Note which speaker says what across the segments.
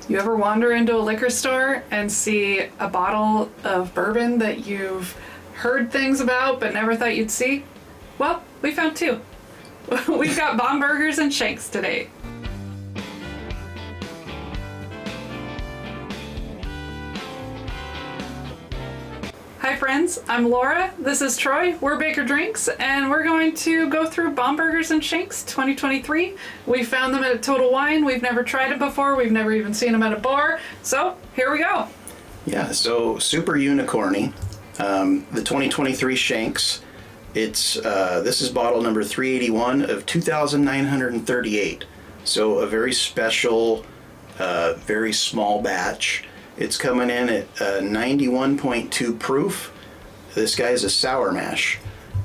Speaker 1: You ever wander into a liquor store and see a bottle of bourbon that you've heard things about but never thought you'd see? Well, we found two. We've got Bombergers and Shenks today. Hi friends, I'm Laura, this is Troy, we're Baker Drinks, and we're going to go through Bombergers and Shenks 2023. We found them at a Total Wine, we've never tried it before, we've never even seen them at a bar, so here we go.
Speaker 2: Yeah, so super unicorny. The 2023 Shenks, this is bottle number 381 of 2,938. So a very special, very small batch. It's coming in at 91.2 proof. This guy's a sour mash.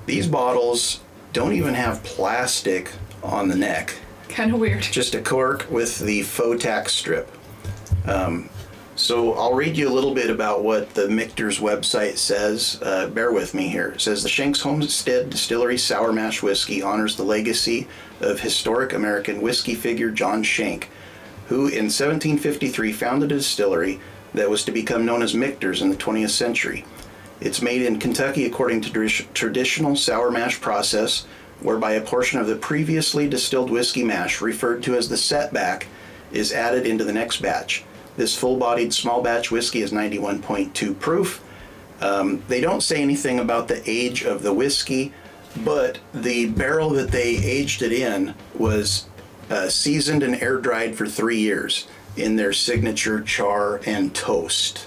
Speaker 2: These bottles don't even have plastic on the neck.
Speaker 1: Kind of weird.
Speaker 2: Just a cork with the faux tack strip. So I'll read you a little bit about what the Michter's website says. Bear with me here. It says the Shenks Homestead Distillery Sour Mash Whiskey honors the legacy of historic American whiskey figure John Shenk, who in 1753 founded a distillery that was to become known as Michter's in the 20th century. It's made in Kentucky according to traditional sour mash process, whereby a portion of the previously distilled whiskey mash, referred to as the setback, is added into the next batch. This full-bodied small batch whiskey is 91.2 proof. They don't say anything about the age of the whiskey, but the barrel that they aged it in was seasoned and air-dried for 3 years in their signature char and toast.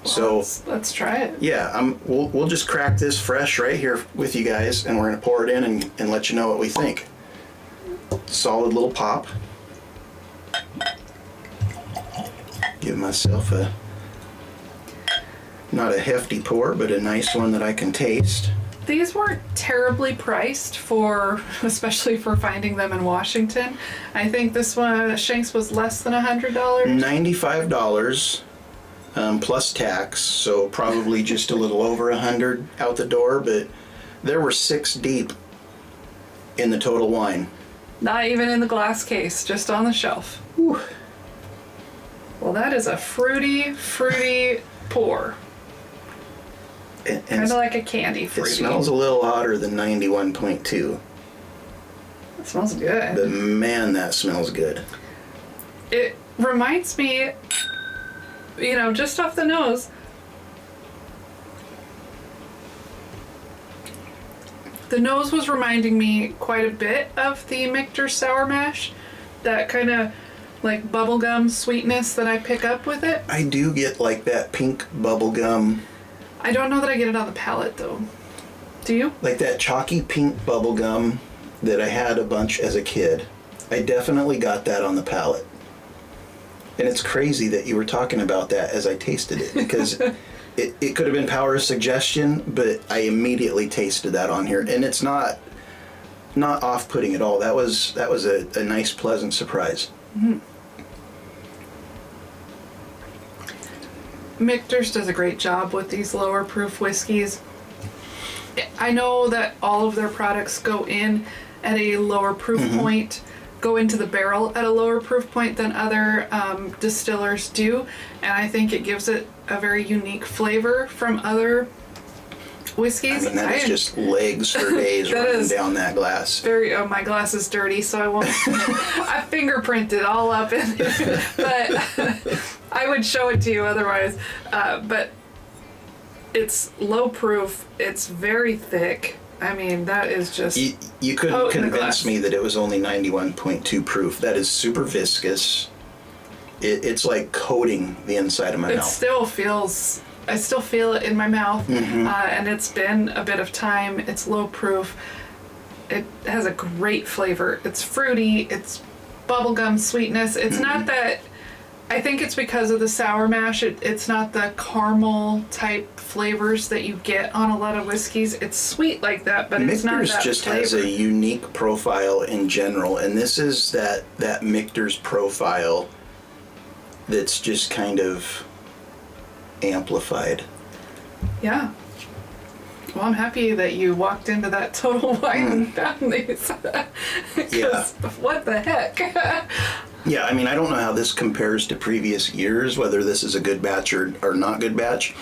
Speaker 1: Well, so let's try it.
Speaker 2: Yeah, we'll just crack this fresh right here with you guys, and we're gonna pour it in and let you know what we think. Solid little pop. Give myself not a hefty pour, but a nice one that I can taste.
Speaker 1: These weren't terribly priced especially for finding them in Washington. I think this one, Shenks, was less than $100.
Speaker 2: $95 plus tax, so probably just a little over $100 out the door, but there were 6 deep in the Total Wine.
Speaker 1: Not even in the glass case, just on the shelf.
Speaker 2: Whew.
Speaker 1: Well, that is a fruity pour. Kind of like a candy fruity.
Speaker 2: It smells a little hotter than 91.2.
Speaker 1: It smells good.
Speaker 2: But man, that smells good.
Speaker 1: It reminds me, just off the nose, the nose was reminding me quite a bit of the Michter Sour Mash. That kind of like bubblegum sweetness that I pick up with it.
Speaker 2: I do get like that pink bubblegum.
Speaker 1: I don't know that I get it on the palate though. Do you?
Speaker 2: Like that chalky pink bubblegum that I had a bunch as a kid. I definitely got that on the palate. And it's crazy that you were talking about that as I tasted it, because it could have been power of suggestion, but I immediately tasted that on here, and it's not off-putting at all. That was a nice, pleasant surprise.
Speaker 1: Mm-hmm. Michter's does a great job with these lower proof whiskeys. I know that all of their products go in at a lower proof point, go into the barrel at a lower proof point than other distillers do, and I think it gives it a very unique flavor from other whiskeys.
Speaker 2: I mean, that is just legs for days running down that glass.
Speaker 1: My glass is dirty, so I won't. I fingerprinted all up in it, but I would show it to you otherwise. But it's low proof. It's very thick. I mean, that is just.
Speaker 2: You couldn't convince me that it was only 91.2 proof. That is super viscous. It's like coating the inside of my mouth. I still feel it in my mouth, and it's been a bit of time. It's low proof. It has a great flavor. It's fruity. It's bubblegum sweetness. It's not that. I think it's because of the sour mash. It's not the caramel type flavors that you get on a lot of whiskeys. It's sweet like that, but it's not that Michter's just
Speaker 1: flavor.
Speaker 2: has a unique profile in general, and this is that Michter's profile that's just kind of amplified.
Speaker 1: Yeah. Well, I'm happy that you walked into that Total Wine and found these.
Speaker 2: Yeah.
Speaker 1: What the heck?
Speaker 2: Yeah, I mean, I don't know how this compares to previous years, whether this is a good batch or not good batch.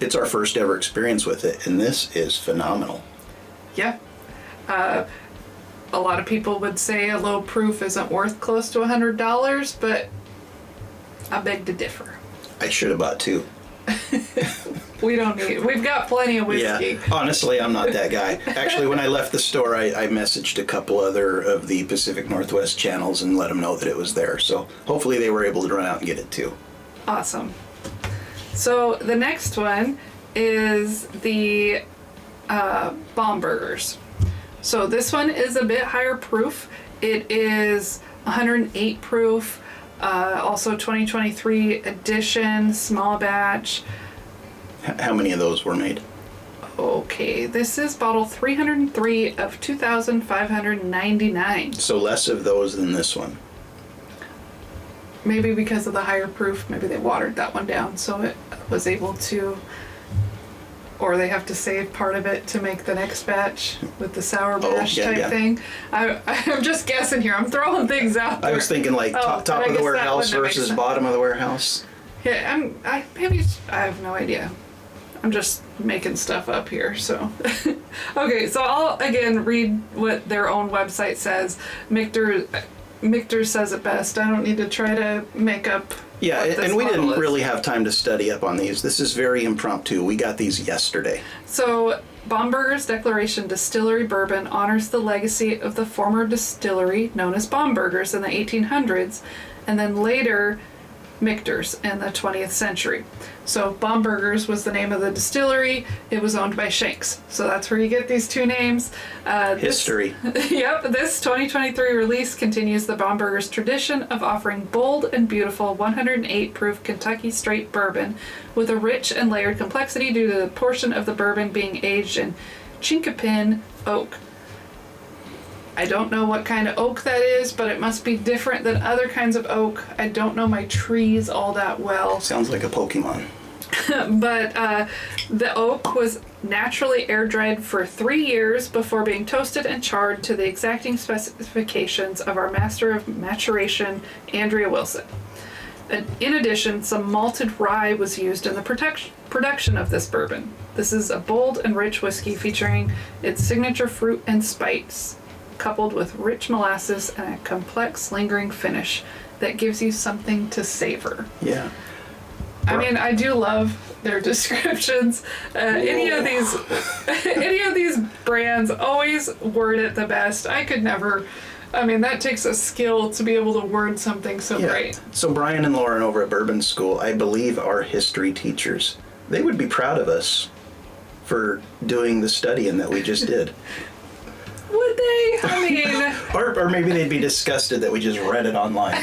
Speaker 2: It's our first ever experience with it, and this is phenomenal.
Speaker 1: Yeah. A lot of people would say a low proof isn't worth close to $100, but I beg to differ.
Speaker 2: I should have bought two.
Speaker 1: We've got plenty of whiskey.
Speaker 2: Yeah, honestly, I'm not that guy. Actually, when I left the store, I messaged a couple other of the Pacific Northwest channels and let them know that it was there. So hopefully they were able to run out and get it too.
Speaker 1: Awesome. So the next one is the Bombergers. So this one is a bit higher proof. It is 108 proof. Also 2023 edition, small batch.
Speaker 2: How many of those were made?
Speaker 1: Okay, this is bottle 303 of 2,599.
Speaker 2: So less of those than this one.
Speaker 1: Maybe because of the higher proof, maybe they watered that one down so it was able to, or they have to save part of it to make the next batch with the sour mash type thing. I'm just guessing here. I'm throwing things out there.
Speaker 2: I was thinking like top of the warehouse versus bottom of the warehouse.
Speaker 1: Yeah, I have no idea. I'm just making stuff up here, so. Okay, so I'll again read what their own website says. Michter says it best. I don't need to try to make up.
Speaker 2: Yeah, and we didn't really have time to study up on these. This is very impromptu. We got these yesterday.
Speaker 1: So, Bomberger's Declaration Distillery Bourbon honors the legacy of the former distillery known as Bombergers in the 1800s, and then later Michter's in the 20th century. So Bombergers was the name of the distillery. It was owned by Shenks. So that's where you get these two names.
Speaker 2: History.
Speaker 1: Yep, this 2023 release continues the Bombergers tradition of offering bold and beautiful 108 proof Kentucky straight bourbon with a rich and layered complexity due to the portion of the bourbon being aged in chinkapin oak. I don't know what kind of oak that is, but it must be different than other kinds of oak. I don't know my trees all that well.
Speaker 2: Sounds like a Pokemon.
Speaker 1: But the oak was naturally air dried for 3 years before being toasted and charred to the exacting specifications of our master of maturation, Andrea Wilson. In addition, some malted rye was used in the production of this bourbon. This is a bold and rich whiskey featuring its signature fruit and spice, coupled with rich molasses and a complex lingering finish that gives you something to savor.
Speaker 2: Yeah.
Speaker 1: I mean, I do love their descriptions. Any of these brands always word it the best. I could never. I mean, that takes a skill to be able to word something so great.
Speaker 2: So Brian and Lauren over at Bourbon School, I believe, are history teachers. They would be proud of us for doing the studying that we just did.
Speaker 1: Would they? I mean...
Speaker 2: or maybe they'd be disgusted that we just read it online.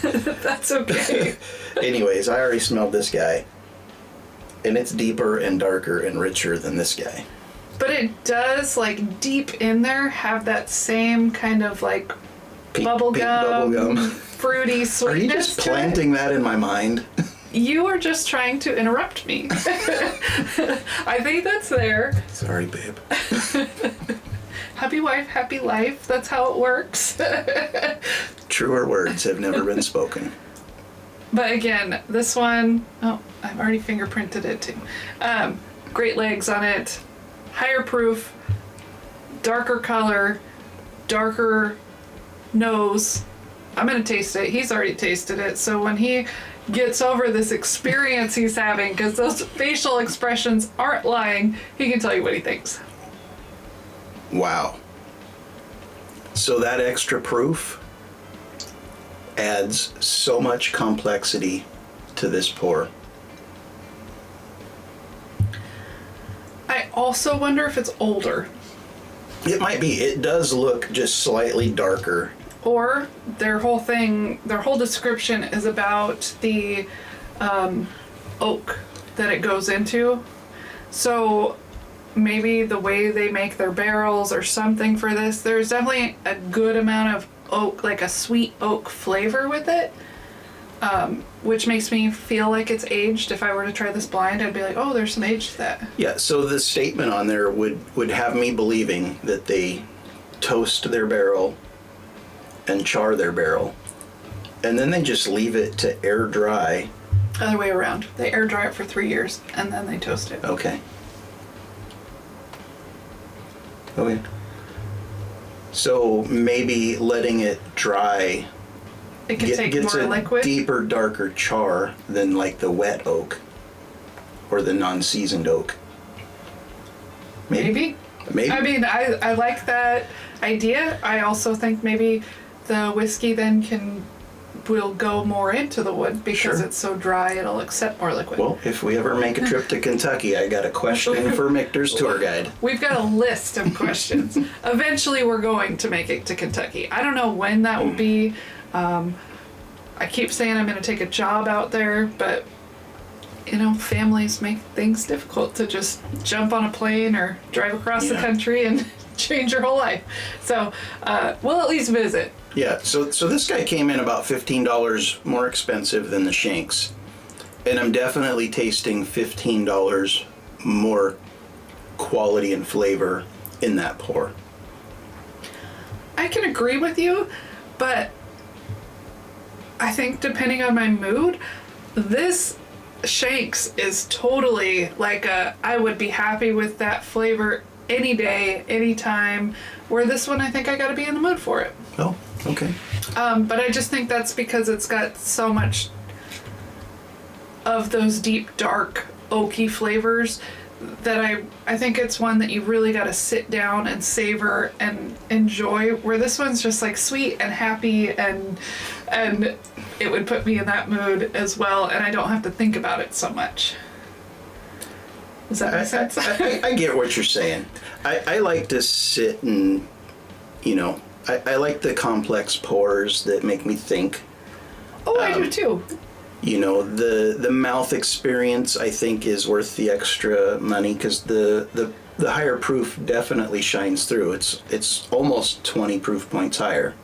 Speaker 1: That's okay.
Speaker 2: Anyways, I already smelled this guy. And it's deeper and darker and richer than this guy.
Speaker 1: But it does, like, deep in there have that same kind of, like, bubblegum, fruity sweetness.
Speaker 2: Are you just planting that in my mind?
Speaker 1: You are just trying to interrupt me. I think that's there.
Speaker 2: Sorry, babe.
Speaker 1: Happy wife, happy life. That's how it works.
Speaker 2: Truer words have never been spoken.
Speaker 1: But again, this one, I've already fingerprinted it too. Great legs on it. Higher proof, darker color, darker nose. I'm going to taste it. He's already tasted it. So when he gets over this experience he's having, because those facial expressions aren't lying, he can tell you what he thinks.
Speaker 2: Wow. So that extra proof adds so much complexity to this pour.
Speaker 1: I also wonder if it's older.
Speaker 2: It might be. It does look just slightly darker.
Speaker 1: Or their whole description is about the oak that it goes into. So maybe the way they make their barrels or something for this, there's definitely a good amount of oak, like a sweet oak flavor with it, which makes me feel like it's aged. If I were to try this blind, I'd be like, oh, there's some age to that.
Speaker 2: Yeah, so the statement on there would have me believing that they toast their barrel and char their barrel And then they just leave it to air dry.
Speaker 1: Other way around. They air dry it for 3 years and then they toast it.
Speaker 2: Okay. Okay. So maybe letting it dry
Speaker 1: It can take
Speaker 2: gets
Speaker 1: more
Speaker 2: a
Speaker 1: liquid.
Speaker 2: deeper, darker char than like the wet oak or the non-seasoned oak.
Speaker 1: Maybe. I mean, I like that idea. I also think maybe the whiskey then will go more into the wood because
Speaker 2: Sure.
Speaker 1: it's so dry it'll accept more liquid.
Speaker 2: Well, if we ever make a trip to Kentucky, I got a question for Michter's tour guide.
Speaker 1: We've got a list of questions. Eventually we're going to make it to Kentucky. I don't know when that will be. I keep saying I'm going to take a job out there, but families make things difficult to just jump on a plane or drive across the country and change your whole life. So we'll at least visit.
Speaker 2: Yeah, so this guy came in about $15 more expensive than the Shenks, and I'm definitely tasting $15 more quality and flavor in that pour.
Speaker 1: I can agree with you, but I think depending on my mood, this Shenks is totally like I would be happy with that flavor any day, any time, where this one I think I gotta be in the mood for it.
Speaker 2: Oh, okay.
Speaker 1: But I just think that's because it's got so much of those deep, dark, oaky flavors that I think it's one that you really got to sit down and savor and enjoy, where this one's just like sweet and happy and it would put me in that mood as well, and I don't have to think about it so much. Does that make sense?
Speaker 2: I get what you're saying. I like to sit and, I like the complex pours that make me think.
Speaker 1: Oh, I do too.
Speaker 2: The mouth experience I think is worth the extra money because the higher proof definitely shines through. It's almost 20 proof points higher.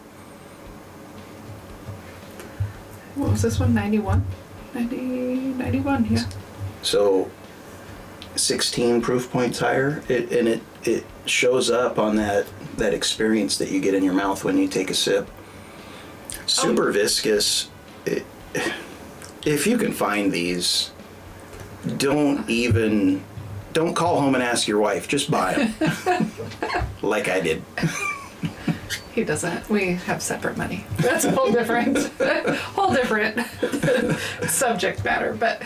Speaker 1: What was this one? 91? 91, yeah.
Speaker 2: So 16 proof points higher, it shows up on that experience that you get in your mouth when you take a sip. Super viscous. If you can find these, don't call home and ask your wife. Just buy them, like I did.
Speaker 1: He doesn't. We have separate money. That's a whole different subject matter. But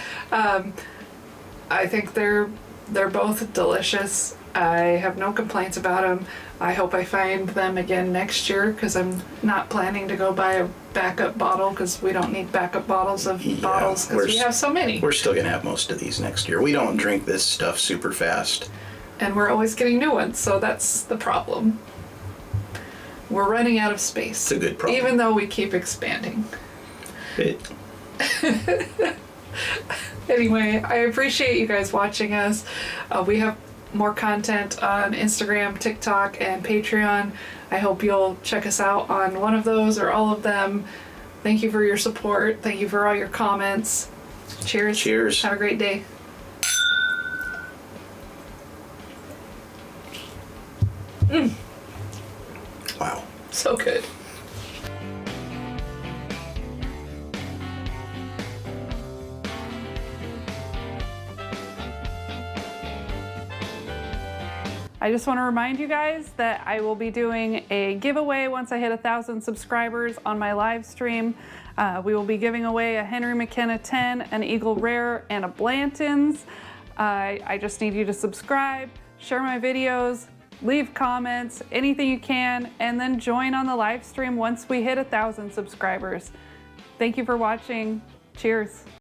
Speaker 1: I think they're both delicious. I have no complaints about them. I hope I find them again next year because I'm not planning to go buy a backup bottle because we don't need backup bottles of bottles because we have so many.
Speaker 2: We're still going to have most of these next year. We don't drink this stuff super fast.
Speaker 1: And we're always getting new ones, so that's the problem. We're running out of space.
Speaker 2: It's a good problem.
Speaker 1: Even though we keep expanding. Anyway, I appreciate you guys watching us. We have more content on Instagram, TikTok, and Patreon. I hope you'll check us out on one of those or all of them. Thank you for your support. Thank you for all your comments. Cheers.
Speaker 2: Cheers.
Speaker 1: Have a great day.
Speaker 2: Wow.
Speaker 1: So good. I just want to remind you guys that I will be doing a giveaway once I hit 1,000 subscribers on my live stream. We will be giving away a Henry McKenna 10, an Eagle Rare, and a Blanton's. I just need you to subscribe, share my videos, leave comments, anything you can, and then join on the live stream once we hit 1,000 subscribers. Thank you for watching. Cheers.